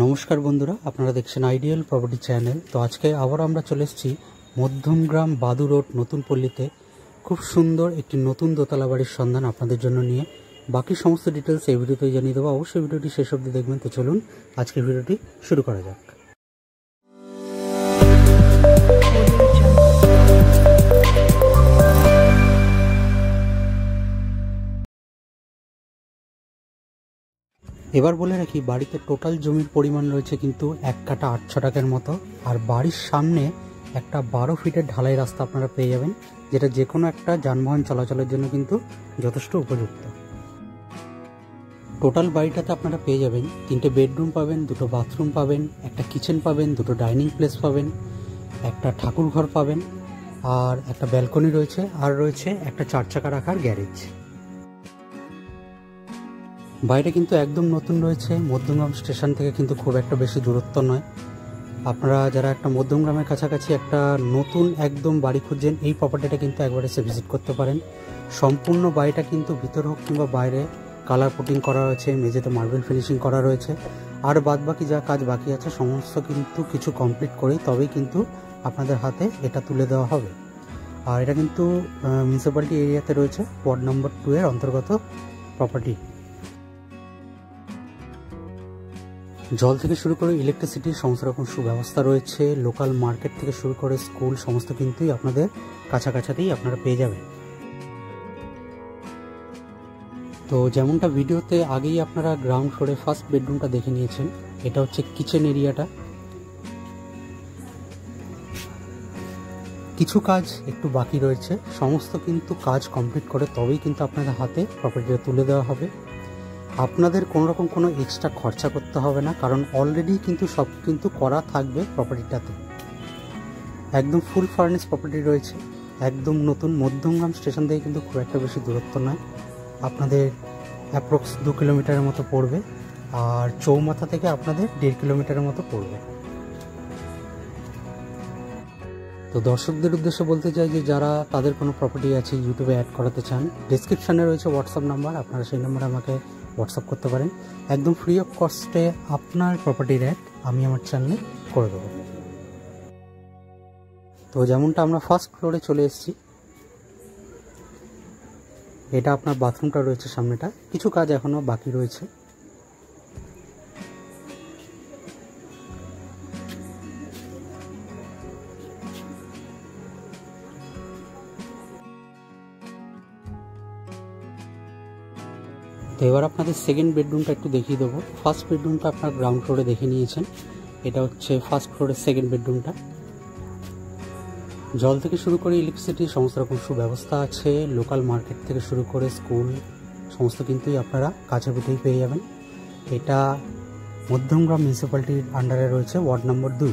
নমস্কার বন্ধুরা, আপনারা দেখছেন আইডিয়াল প্রপার্টি চ্যানেল। তো আজকে আবার আমরা চলে এসেছি মধ্যমগ্রাম বাদু রোড নতুন পল্লীতে খুব সুন্দর একটি নতুন দোতলা বাড়ির সন্ধান আপনাদের জন্য নিয়ে। বাকি সমস্ত ডিটেলস এই ভিডিওতে জানিয়ে দেবো, অবশ্যই ভিডিওটি শেষ অবধি দেখবেন। তো চলুন আজকের ভিডিওটি শুরু করা যাক। এবার বলে রাখি, বাড়িতে টোটাল জমির পরিমাণ রয়েছে কিন্তু 1 কাঠা 8 ছটাকের মতো। আর বাড়ির সামনে একটা 12 ফিটের ঢালাই রাস্তা আপনারা পেয়ে যাবেন, যেটা যে কোনো একটা যানবাহন চলাচলের জন্য কিন্তু যথেষ্ট উপযুক্ত। টোটাল বাড়িটাতে আপনারা পেয়ে যাবেন 3টে বেডরুম পাবেন, 2টো বাথরুম পাবেন, একটা কিচেন পাবেন, 2টো ডাইনিং প্লেস পাবেন, একটা ঠাকুর ঘর পাবেন, আর একটা ব্যালকনি রয়েছে, আর রয়েছে একটা 4 চাকা রাখার গ্যারেজ। বাড়িটা কিন্তু একদম নতুন রয়েছে, মধ্যমগ্রাম স্টেশন থেকে কিন্তু খুব একটা বেশি দূরত্ব নয়। আপনারা যারা একটা মধ্যমগ্রামের কাছাকাছি একটা নতুন একদম বাড়ি খুঁজছেন, এই প্রপার্টিটা কিন্তু একবার এসে ভিজিট করতে পারেন। সম্পূর্ণ বাড়িটা কিন্তু ভিতর হোক কিংবা বাইরে কালার পুটিং করা রয়েছে, মেঝেতে মার্বেল ফিনিশিং করা রয়েছে, আর বাদবাকি যা কাজ বাকি আছে সমস্ত কিন্তু কিছু কমপ্লিট করেই তবেই কিন্তু আপনাদের হাতে এটা তুলে দেওয়া হবে। আর এটা কিন্তু মিউনিসিপ্যালিটি এরিয়াতে রয়েছে, ওয়ার্ড নম্বর 2 এর অন্তর্গত প্রপার্টি। জল থেকে শুরু করে ইলেকট্রিসিটির সমস্ত রকম সুব্যবস্থা রয়েছে, লোকাল মার্কেট থেকে শুরু করে স্কুল সমস্ত কিন্তু আপনাদের কাছাকাছিতেই আপনারা পেয়ে যাবেন। তো যেমনটা ভিডিওতে আগেই আপনারা গ্রাউন্ড ফ্লোরে ফার্স্ট বেডরুমটা দেখে নিয়েছেন, এটা হচ্ছে কিচেন এরিয়াটা। কিছু কাজ একটু বাকি রয়েছে, সমস্ত কিন্তু কাজ কমপ্লিট করে তবেই কিন্তু আপনাদের হাতে প্রপার্টিটা তুলে দেওয়া হবে। আপনাদের কোনো রকম কোনো এক্সট্রা খরচা করতে হবে না, কারণ অলরেডি কিন্তু সব কিন্তু করা থাকবে প্রপার্টিটাতে। একদম ফুল ফার্নিশ প্রপার্টি রয়েছে, একদম নতুন। মধ্যমগ্রাম স্টেশন থেকে কিন্তু খুব একটা বেশি দূরত্ব নয়, আপনাদের অ্যাপ্রক্স 2 কিলোমিটারের মতো পড়বে, আর চৌমাথা থেকে আপনাদের 1.5 কিলোমিটারের মতো পড়বে। তো দর্শকদের উদ্দেশ্যে বলতে চাই যে যারা তাদের কোনো প্রপার্টি আছে ইউটিউবে অ্যাড করাতে চান, ডিসক্রিপশানে রয়েছে হোয়াটসঅ্যাপ নাম্বার, আপনারা সেই নাম্বারে আমাকে হোয়াটসঅ্যাপ করতে পারেন। একদম ফ্রি অফ কস্টে আপনার প্রপার্টির অ্যাড আমি আমার চ্যানেলে করে দেবো। তো যেমনটা আমরা ফার্স্ট ফ্লোরে চলে এসেছি, এটা আপনার বাথরুমটা রয়েছে সামনেটা, কিছু কাজ এখনও বাকি রয়েছে। তো এবার আপনাদের সেকেন্ড বেডরুমটা একটু দেখিয়ে দেবো। ফার্স্ট বেডরুমটা আপনার গ্রাউন্ড ফ্লোরে দেখে নিয়েছেন, এটা হচ্ছে ফার্স্ট ফ্লোরের সেকেন্ড বেডরুমটা। জল থেকে শুরু করে ইলেকট্রিসিটি সমস্ত রকম সুব্যবস্থা আছে, লোকাল মার্কেট থেকে শুরু করে স্কুল সমস্ত কিছুই আপনারা কাছে পিঠেই পেয়ে যাবেন। এটা মধ্যমগ্রাম মিউনিসিপ্যালিটির আন্ডারে রয়েছে, ওয়ার্ড নম্বর 2।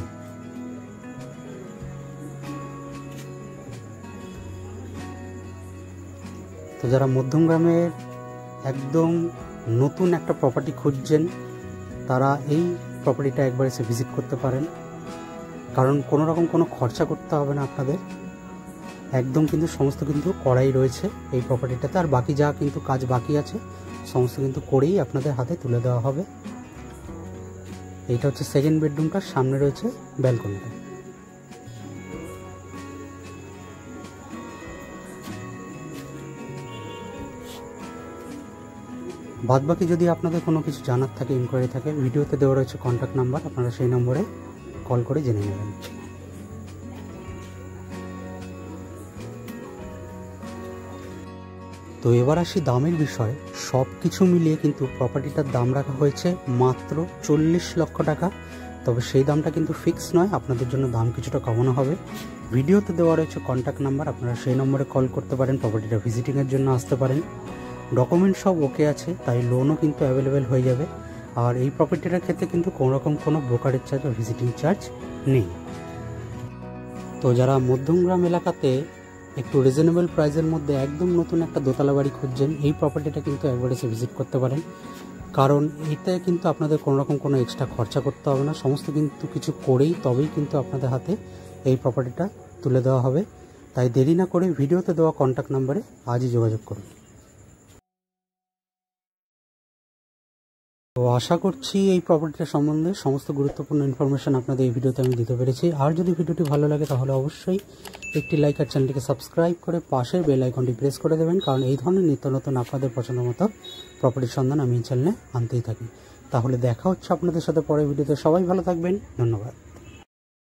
তো যারা মধ্যমগ্রামের একদম নতুন একটা প্রপার্টি খুঁজছেন, তারা এই প্রপার্টিটা একবার এসে ভিজিট করতে পারেন, কারণ কোনো রকম কোনো খরচা করতে হবে না আপনাদের। একদম কিন্তু সমস্ত কিন্তু করাই রয়েছে এই প্রপার্টিটাতে, আর বাকি যা কিন্তু কাজ বাকি আছে সমস্ত কিন্তু করেই আপনাদের হাতে তুলে দেওয়া হবে। এইটা হচ্ছে সেকেন্ড বেডরুমটার সামনে রয়েছে ব্যালকনিটা। বাদবাকি যদি আপনাদের কোনো কিছু জানার থাকে, ইনকোয়ারি থাকে, ভিডিওতে দেওয়া রয়েছে কন্ট্যাক্ট নাম্বার, আপনারা সেই নম্বরে কল করে জেনে নেবেন। তো এবার আসি দামের বিষয়। সব কিছু মিলিয়ে কিন্তু প্রপার্টিটার দাম রাখা হয়েছে মাত্র 40 লক্ষ টাকা। তবে সেই দামটা কিন্তু ফিক্স নয়, আপনাদের জন্য দাম কিছুটা কমানো হবে। ভিডিওতে দেওয়া রয়েছে কন্ট্যাক্ট নাম্বার, আপনারা সেই নম্বরে কল করতে পারেন, প্রপার্টিটা ভিজিটিংয়ের জন্য আসতে পারেন। ডকুমেন্ট সব ওকে আছে, তাই লোনও কিন্তু অ্যাভেলেবেল হয়ে যাবে। আর এই প্রপার্টিটার ক্ষেত্রে কিন্তু কোনো রকম কোনো ব্রোকারেজ চার্জ বা ভিজিটিং চার্জ নেই। তো যারা মধ্যমগ্রাম এলাকাতে একটু রিজনেবল প্রাইসের মধ্যে একদম নতুন একটা দোতলা বাড়ি খুঁজছেন, এই প্রপার্টিটা কিন্তু একবার এসে ভিজিট করতে পারেন, কারণ এতে কিন্তু আপনাদের কোনো রকম কোনো এক্সট্রা খরচা করতে হবে না, সমস্ত কিন্তু কিছু করেই তবেই কিন্তু আপনাদের হাতে এই প্রপার্টিটা তুলে দেওয়া হবে। তাই দেরি না করে ভিডিওতে দেওয়া কন্ট্যাক্ট নাম্বারে আজই যোগাযোগ করুন। তো আশা করছি এই প্রপার্টিটা সম্বন্ধে সমস্ত গুরুত্বপূর্ণ ইনফরমেশন আপনাদের এই ভিডিওতে আমি দিতে পেরেছি। আর যদি ভিডিওটি ভালো লাগে তাহলে অবশ্যই একটি লাইক আর চ্যানেলটিকে সাবস্ক্রাইব করে পাশের বেল আইকনটি প্রেস করে দেবেন, কারণ এই ধরনের নিত্য নতুন আপনাদের পছন্দ মতো প্রপার্টির সন্ধান আমি এই চ্যানেলে আনতেই থাকি। তাহলে দেখা হচ্ছে আপনাদের সাথে পরের ভিডিওতে। সবাই ভালো থাকবেন, ধন্যবাদ।